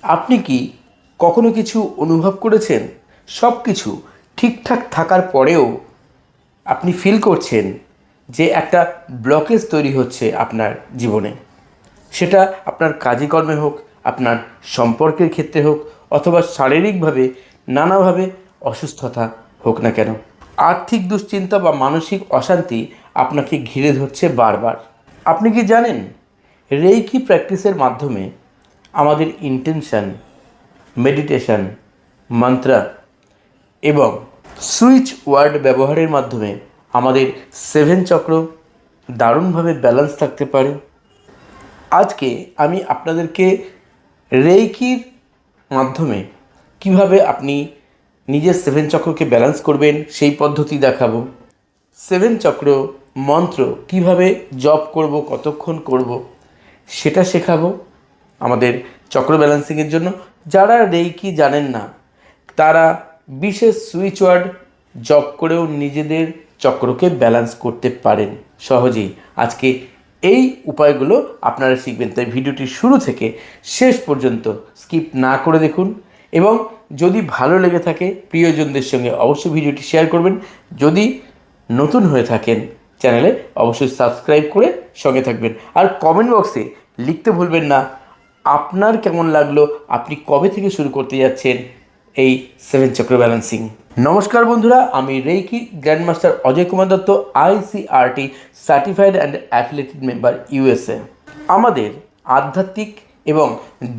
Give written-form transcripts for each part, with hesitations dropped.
আপনি কি কখনো কিছু অনুভব করেছেন সব কিছু ঠিকঠাক থাকার পরেও আপনি ফিল করছেন যে একটা ব্লকেজ তৈরি হচ্ছে আপনার জীবনে? সেটা আপনার কাজে কর্মে হোক, আপনার সম্পর্কের ক্ষেত্রে হোক, অথবা শারীরিকভাবে নানাভাবে অসুস্থতা হোক না কেন, আর্থিক দুশ্চিন্তা বা মানসিক অশান্তি আপনাকে ঘিরে ধরছে বারবার। আপনি কি জানেন, রেইকি প্র্যাকটিসের মাধ্যমে আমাদের ইন্টেনশন, মেডিটেশন, মন্ত্র এবং সুইচ ওয়ার্ড ব্যবহারের মাধ্যমে আমাদের সেভেন চক্র দারুণভাবে ব্যালেন্স থাকতে পারে? আজকে আমি আপনাদেরকে রেইকির মাধ্যমে কিভাবে আপনি নিজের সেভেন চক্রকে ব্যালেন্স করবেন সেই পদ্ধতি দেখাবো। সেভেন চক্র মন্ত্র কিভাবে জপ করব, কতক্ষণ করব সেটা শেখাবো আমাদের চক্র ব্যালেন্সিংয়ের জন্য। যারা রেইকি জানেন না তারা বিশেষ সুইচ ওয়ার্ড জপ করেও নিজেদের চক্রকে ব্যালেন্স করতে পারেন সহজেই। আজকে এই উপায়গুলো আপনারা শিখবেন, তাই ভিডিওটি শুরু থেকে শেষ পর্যন্ত স্কিপ না করে দেখুন। এবং যদি ভালো লেগে থাকে প্রিয়জনদের সঙ্গে অবশ্যই ভিডিওটি শেয়ার করবেন। যদি নতুন হয়ে থাকেন চ্যানেলে অবশ্যই সাবস্ক্রাইব করে সঙ্গে থাকবেন। আর কমেন্ট বক্সে লিখতে ভুলবেন না আপনার কেমন লাগলো, আপনি কবে থেকে শুরু করতে যাচ্ছেন এই সেভেন চক্র ব্যালেন্সিং। নমস্কার বন্ধুরা, আমি reiki grandmaster Ajay Kumar Dutta, ICRT certified and affiliated member, USA। আমাদের আধ্যাত্মিক এবং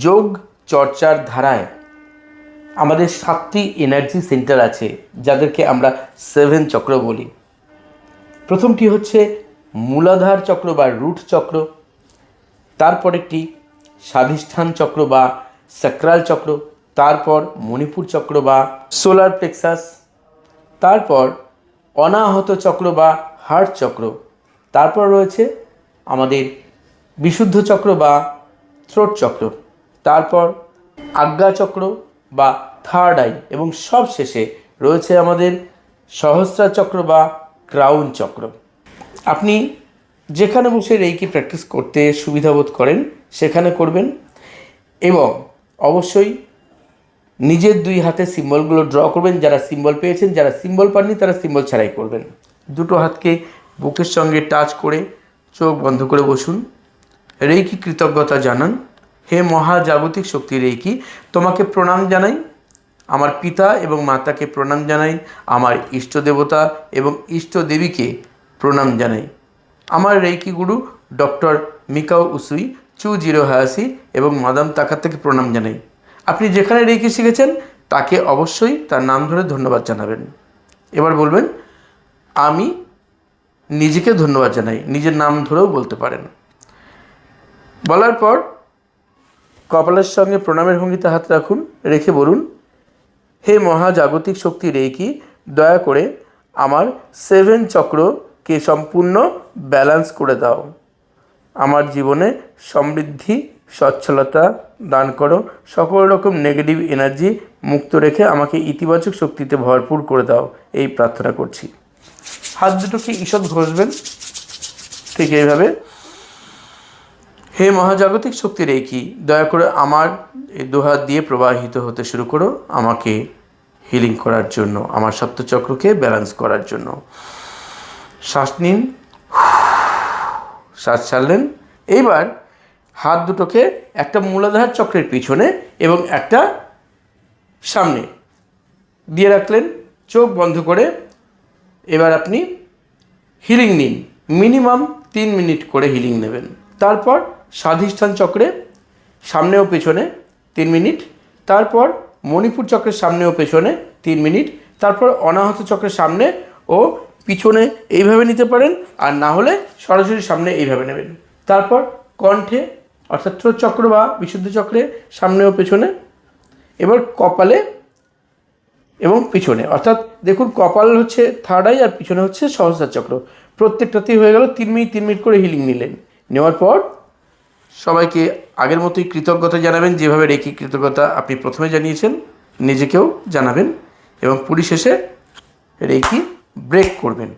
যোগ চর্চার ধারায় আমাদের 7টি এনার্জি সেন্টার আছে, যাদেরকে আমরা সেভেন চক্র বলি। প্রথমটি হচ্ছে মূলাধার চক্র বা রুট চক্র, তারপর একটি স্বাধিষ্ঠান চক্র বা স্যাক্রাল চক্র, তারপর মণিপুর চক্র বা সোলার প্লেক্সাস, তারপর অনাহত চক্র বা হার্ট চক্র, তারপর রয়েছে আমাদের বিশুদ্ধ চক্র বা থ্রোট চক্র, তারপর আজ্ঞা চক্র বা থার্ড আই, এবং সব শেষে রয়েছে আমাদের সহস্রার চক্র বা ক্রাউন চক্র। আপনি যেখানে বসে রেইকি প্র্যাকটিস করতে সুবিধাবোধ করেন সেখানে করবেন, এবং অবশ্যই নিজের দুই হাতে সিম্বলগুলো ড্র করবেন। যারা সিম্বল পেয়েছেন, যারা সিম্বল পাননি তারা সিম্বল ছাড়াই করবেন। দুটো হাতকে বুকের সঙ্গে টাচ করে চোখ বন্ধ করে বসুন। রেইকি কৃতজ্ঞতা জানান। হে মহাজাগতিক শক্তি রেইকি, তোমাকে প্রণাম জানাই। আমার পিতা এবং মাতাকে প্রণাম জানাই। আমার ইষ্ট দেবতা এবং ইষ্ট দেবীকে প্রণাম জানাই। আমার রেইকি গুরু ডক্টর মিকাও উসুই চু-জিরো হায়াসি এবং মাদাম তাকাতাকে প্রণাম জানাই। আপনি যেখানে রেইকি শিখেছেন তাকে অবশ্যই তার নাম ধরে ধন্যবাদ জানাবেন। এবার বলবেন, আমি নিজেকে ধন্যবাদ জানাই। নিজের নাম ধরেও বলতে পারেন। বলার পর কপালের সঙ্গে প্রণামের ভঙ্গিতে হাত রাখুন, রেখে বলুন, হে মহাজাগতিক শক্তি রেইকি, দয়া করে আমার সেভেন চক্রকে সম্পূর্ণ ব্যালেন্স করে দাও। আমার জীবনে সমৃদ্ধি, সচ্ছলতা দান করো। সকল রকম নেগেটিভ এনার্জি মুক্ত রেখে আমাকে ইতিবাচক শক্তিতে ভরপুর করে দাও, এই প্রার্থনা করছি। হাত দুটোকে ঈষৎ ঘষবেন, ঠিক এইভাবে। হে মহাজাগতিক শক্তি রেইকি, দয়া করে আমার এই দুহাত দিয়ে প্রবাহিত হতে শুরু করো আমাকে হিলিং করার জন্য, আমার সপ্তচক্রকে ব্যালেন্স করার জন্য। শ্বাস নিন, শ্বাস ছাড়লেন। এইবার হাত দুটোকে একটা মূলাধার চক্রের পিছনে এবং একটা সামনে দিয়ে রাখলেন, চোখ বন্ধ করে। এবার আপনি হিলিং নিন, মিনিমাম 3 মিনিট করে হিলিং নেবেন। তারপর স্বাধিষ্ঠান চক্রে সামনে ও পেছনে 3 মিনিট, তারপর মণিপুর চক্রের সামনে ও পেছনে 3 মিনিট, তারপর অনাহত চক্রের সামনে ও পিছনে এইভাবে নিতে পারেন, আর না হলে সরাসরি সামনে এইভাবে নেবেন। তারপর কণ্ঠে অর্থাৎ থ্রোট চক্র বা বিশুদ্ধ চক্রে সামনে ও পেছনে। এবার কপালে এবং পিছনে, অর্থাৎ দেখুন কপাল হচ্ছে থার্ড আই আর পিছনে হচ্ছে সহস্রার চক্র। প্রত্যেকটাতেই হয়ে গেল 3 মিনিট 3 মিনিট করে হিলিং নিলেন। নেওয়ার পর সবাইকে আগের মতোই কৃতজ্ঞতা জানাবেন, যেভাবে রেইকি কৃতজ্ঞতা আপনি প্রথমে জানিয়েছেন নিজেকেও জানাবেন, এবং পরিশেষে রেইকি ব্রেক করবেন।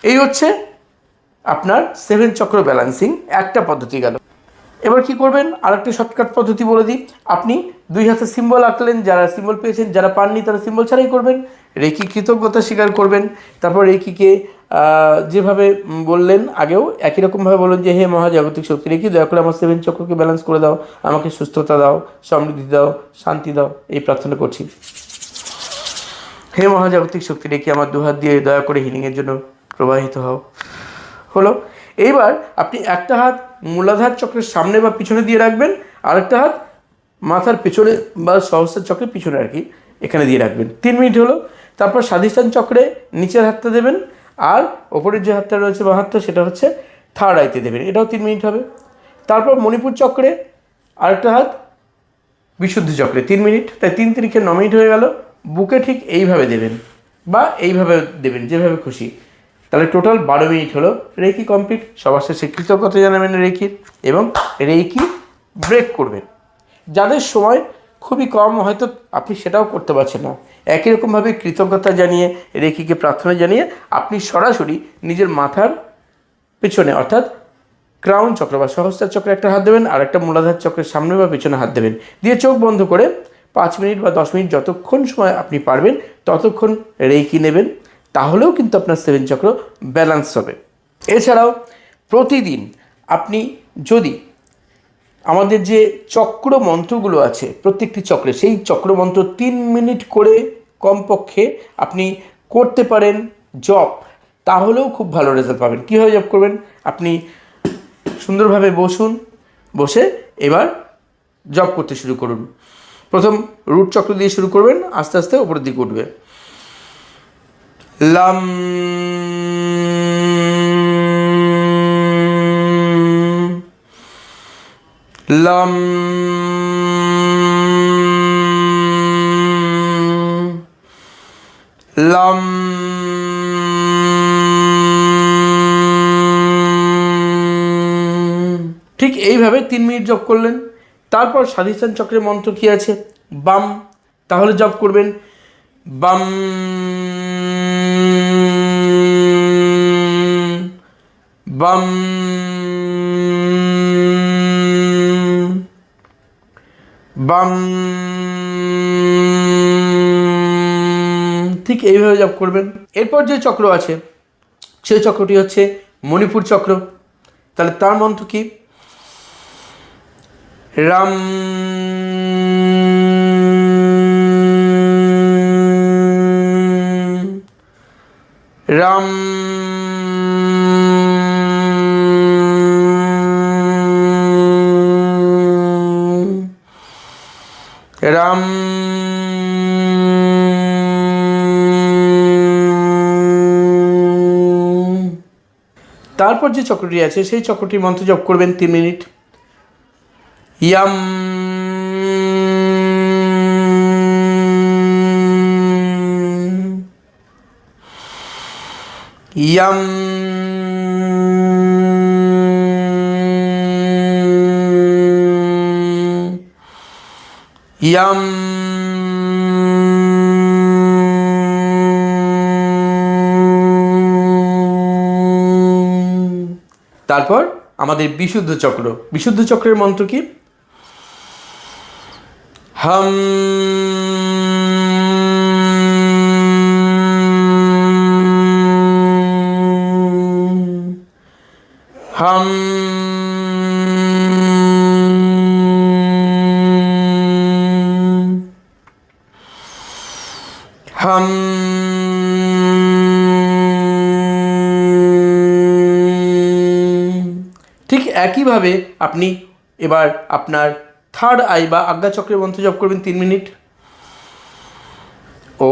এই হচ্ছে আপনার সেভেন চক্র ব্যালেন্সিং একটা পদ্ধতি গেল। এবার কি করবেন, আরেকটা শর্টকাট পদ্ধতি বলে দিই। আপনি 2 হাতে সিম্বল আঁকলেন, যারা সিম্বল পেয়েছেন, যারা পাননি তারা সিম্বল ছাড়াই করবেন। রেকি কৃতজ্ঞতা স্বীকার করবেন। তারপর রেকিকে যেভাবে বললেন আগেও একই রকমভাবে বলুন যে, হে মহাজাগতিক শক্তি রেকি, দয়া করে আমার 7 চক্রকে ব্যালেন্স করে দাও, আমাকে সুস্থতা দাও, সমৃদ্ধি দাও, শান্তি দাও, এই প্রার্থনা করছি। হে মহাজাগতিক শক্তি রেকি, আমার 2 হাত দিয়ে দয়া করে হিলিংয়ের জন্য প্রবাহিত হও। হলো। এইবার আপনি একটা হাত মূলাধার চক্রের সামনে বা পিছনে দিয়ে রাখবেন, আরেকটা হাত মাথার পেছনে বা সহস্রার চক্রের পিছনে আর কি, এখানে দিয়ে রাখবেন। 3 মিনিট হলো। তারপর স্বাধিষ্ঠান চক্রে নিচের হাতটা দেবেন, আর ওপরের যে হাতটা রয়েছে বা হাতটা, সেটা হচ্ছে থার্ড আইতে দেবেন, এটাও 3 মিনিট হবে। তারপর মণিপুর চক্রে আরেকটা হাত বিশুদ্ধ চক্রে 3 মিনিট, তাই 3 তিরিখে 9 মিনিট হয়ে গেল। বুকে ঠিক এইভাবে দেবেন বা এইভাবে দেবেন, যেভাবে খুশি। তাহলে টোটাল 12 মিনিট হলো। Reiki complete. সবার শেষে কৃতজ্ঞতা জানাবেন রেকির, এবং রেকি ব্রেক করবেন। যাদের সময় খুবই কম, হয়তো আপনি সেটাও করতে পারছেন না, একই রকমভাবে কৃতজ্ঞতা জানিয়ে, রেকিকে প্রার্থনা জানিয়ে আপনি সরাসরি নিজের মাথার পেছনে, অর্থাৎ ক্রাউন চক্র বা সহস্রার চক্রে একটা হাত দেবেন, আর একটা মূলাধার চক্রের সামনে বা পেছনে হাত দেবেন, দিয়ে চোখ বন্ধ করে 5 মিনিট বা 10 মিনিট যতক্ষণ সময় আপনি পারবেন ততক্ষণ রেকি নেবেন। তাহলেও কিন্তু আপনার 7 চক্র ব্যালেন্স হবে। এছাড়াও প্রতিদিন আপনি যদি আমাদের যে চক্র মন্ত্রগুলো আছে প্রত্যেকটি চক্রে, সেই চক্র মন্ত্র 3 মিনিট করে কমপক্ষে আপনি করতে পারেন জপ, তাহলেও খুব ভালো রেজাল্ট পাবেন। কীভাবে জপ করবেন, আপনি সুন্দরভাবে বসুন, বসে এবার জপ করতে শুরু করুন। প্রথম রুট চক্র দিয়ে শুরু করবেন, আস্তে আস্তে উপরের দিকে উঠবে। লাম লাম লাম ঠিক এইভাবে 3 মিনিট জপ করলেন। তারপর স্বাধিষ্ঠান চক্রের মন্ত্র কী আছে, বাম, তাহলে জপ করবেন বাম বাম বাম, ঠিক এইভাবে জপ করবেন। এরপর যে চক্র আছে সেই চক্রটি হচ্ছে মণিপুর চক্র। তাহলে তার মন্ত্র কি, রাম রাম রাম তারপর যে চক্রটি আছে সেই চক্রটির মন্ত্র জপ করবেন 3 মিনিট। ইয়াম ইয়াম ইয়াম তারপর আমাদের বিশুদ্ধ চক্র, বিশুদ্ধ চক্রের মন্ত্র কি, হাম হাম হাম ঠিক একইভাবে আপনি এবার আপনার থার্ড আই বা আজ্ঞাচক্রের মন্ত্র জপ করবেন 3 মিনিট। ও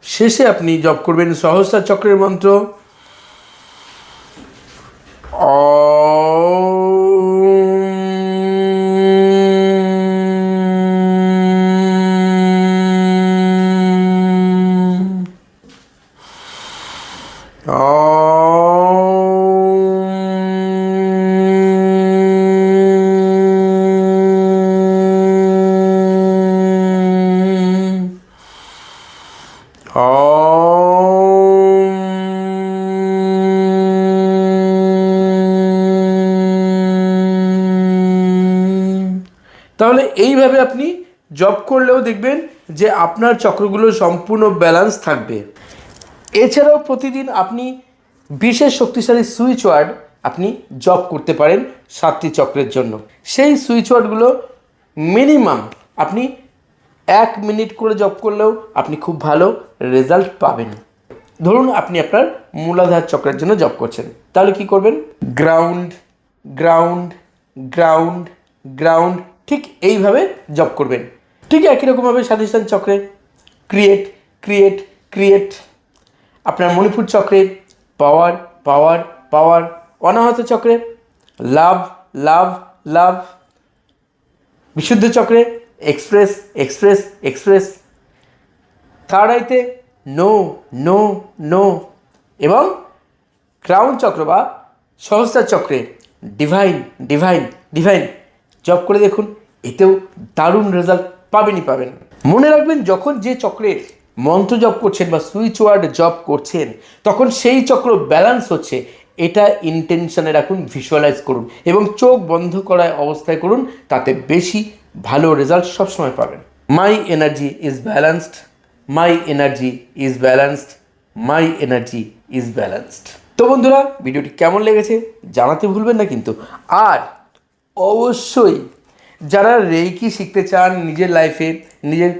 শেষে আপনি জপ করবেন সহস্রার চক্রের মন্ত্র, অ তাহলে এইভাবে আপনি জব করলেও দেখবেন যে আপনার চক্রগুলো সম্পূর্ণ ব্যালেন্স থাকবে। এছাড়াও প্রতিদিন আপনি বিশেষ শক্তিশালী সুইচ ওয়ার্ড আপনি জব করতে পারেন 7টি চক্রের জন্য। সেই সুইচ ওয়ার্ডগুলো মিনিমাম আপনি 1 মিনিট করে জব করলেও আপনি খুব ভালো রেজাল্ট পাবেন। ধরুন আপনি আপনার মূলাধার চক্রের জন্য জব করছেন, তাহলে কি করবেন? গ্রাউন্ড গ্রাউন্ড গ্রাউন্ড গ্রাউন্ড, ঠিক এইভাবে জব করবেন। ঠিক একই রকমভাবে স্বাধিষ্ঠান চক্রে ক্রিয়েট ক্রিয়েট ক্রিয়েট, আপনার মণিপুর চক্রে পাওয়ার পাওয়ার পাওয়ার, অনাহত চক্রে লাভ লাভ লাভ, বিশুদ্ধ চক্রে এক্সপ্রেস এক্সপ্রেস এক্সপ্রেস, থার্ড আইতে নো নো নো, এবং ক্রাউন চক্র বা সহস্রার চক্রে ডিভাইন ডিভাইন ডিভাইন জব করে দেখুন, এতেও দারুণ রেজাল্ট পাবেনই পাবেন। মনে রাখবেন, যখন যে চক্রের মন্ত্র জপ করছেন বা সুইচ ওয়ার্ড জব করছেন, তখন সেই চক্র ব্যালেন্স হচ্ছে, এটা ইন্টেনশনে রাখুন, ভিজুয়ালাইজ করুন এবং চোখ বন্ধ করা অবস্থায় করুন, তাতে বেশি ভালো রেজাল্ট সবসময় পাবেন। My energy is balanced, my energy is balanced, my energy is balanced. তো বন্ধুরা, ভিডিওটি কেমন লেগেছে জানাতে ভুলবেন না কিন্তু। আর অবশ্যই যারা রেইকি শিখতে চান, নিজের লাইফে নিজের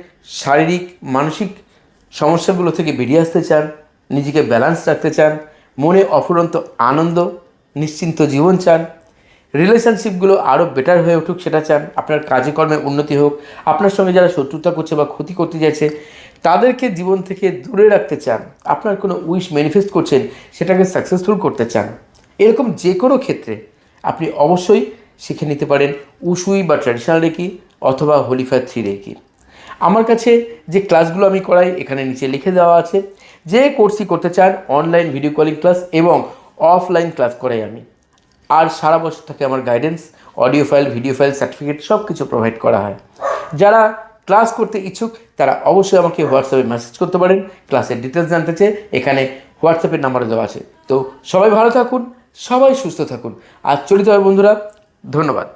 শারীরিক মানসিক সমস্যাগুলো থেকে বেরিয়ে আসতে চান, নিজেকে ব্যালেন্স রাখতে চান, মনে অফুরন্ত আনন্দ নিশ্চিন্ত জীবন চান, রিলেশনশিপগুলো আরও বেটার হয়ে উঠুক সেটা চান, আপনার কাজে কর্মে উন্নতি হোক, আপনার সঙ্গে যারা শত্রুতা করছে বা ক্ষতি করতে যাচ্ছে তাদেরকে জীবন থেকে দূরে রাখতে চান, আপনার কোনো উইশ ম্যানিফেস্ট করছেন সেটাকে সাকসেসফুল করতে চান, এরকম যে কোনো ক্ষেত্রে আপনি অবশ্যই শিখে নিতে পারেন উসুই বা ট্র্যাডিশনাল রেকি অথবা হোলিফায়ার 3 রেকি। আমার কাছে যে ক্লাসগুলো আমি করাই এখানে নিচে লিখে দেওয়া আছে। যে কোর্সই করতে চান, অনলাইন ভিডিও কলিং ক্লাস এবং অফলাইন ক্লাস করাই আমি। আর সারা বছর থাকে আমার guidance, audio file, video file, certificate সব কিছু প্রোভাইড করা হয়। যারা ক্লাস করতে ইচ্ছুক তারা অবশ্যই আমাকে হোয়াটসঅ্যাপে মেসেজ করতে পারেন। ক্লাসের ডিটেলস জানতে চেয়ে এখানে হোয়াটসঅ্যাপের নাম্বার দেওয়া আছে। তো সবাই ভালো থাকুন, সবাই সুস্থ থাকুন। আর চলিত হয় বন্ধুরা, ধন্যবাদ।